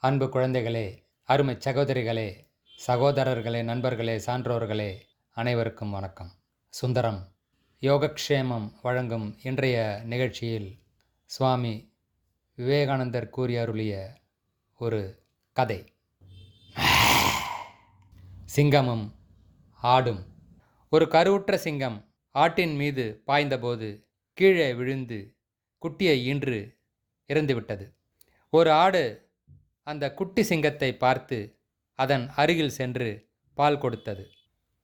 அன்பு குழந்தைகளே, அருமை சகோதரிகளே, சகோதரர்களே, நண்பர்களே, சான்றோர்களே, அனைவருக்கும் வணக்கம். சுந்தரம் யோகக்ஷேமம் வழங்கும் இன்றைய நிகழ்ச்சியில் சுவாமி விவேகானந்தர் கூறி அருளிய ஒரு கதை. சிங்கமும் ஆடும். ஒரு கருவுற்ற சிங்கம் ஆட்டின் மீது பாய்ந்தபோது கீழே விழுந்து குட்டியை ஈன்று இறந்துவிட்டது. ஒரு ஆடு அந்த குட்டி சிங்கத்தை பார்த்து அதன் அருகில் சென்று பால் கொடுத்தது.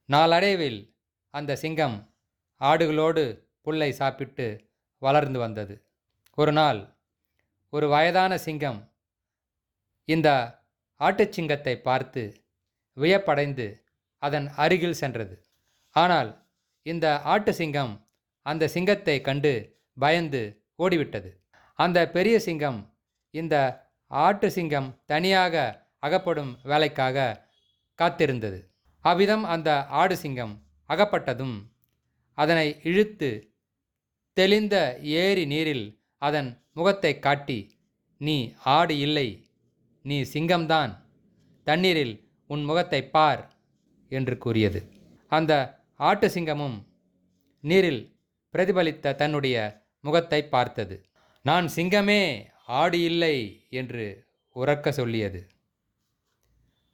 நாளடைவில் அந்த சிங்கம் ஆடுகளோடு புல்லை சாப்பிட்டு வளர்ந்து வந்தது. ஒரு நாள் ஒரு வயதான சிங்கம் இந்த ஆட்டுச் சிங்கத்தை பார்த்து வியப்படைந்து அதன் அருகில் சென்றது. ஆனால் இந்த ஆட்டு சிங்கம் அந்த சிங்கத்தை கண்டு பயந்து ஓடிவிட்டது. அந்த பெரிய சிங்கம் இந்த ஆட்டு சிங்கம் தனியாக அகப்படும் வேலைக்காக காத்திருந்தது. அவ்விதம் அந்த ஆடு சிங்கம் அகப்பட்டதும் அதனை இழுத்து தெளிந்த ஏரி நீரில் அதன் முகத்தை காட்டி, "நீ ஆடு இல்லை, நீ சிங்கம்தான். தண்ணீரில் உன் முகத்தை பார்" என்று கூறியது. அந்த ஆட்டு சிங்கமும் நீரில் பிரதிபலித்த தன்னுடைய முகத்தை பார்த்தது. "நான் சிங்கமே, ஆடு இல்லை" என்று உரக்க சொல்லியது.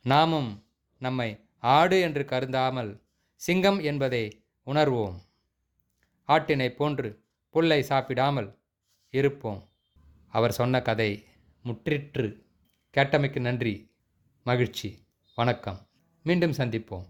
நாமும் நம்மை ஆடு என்று கருதாமல் சிங்கம் என்பதை உணர்வோம். ஆட்டினை போன்று புல்லை சாப்பிடாமல் இருப்போம். அவர் சொன்ன கதை முற்றிற்று. கேட்டமைக்கு நன்றி, மகிழ்ச்சி. வணக்கம். மீண்டும் சந்திப்போம்.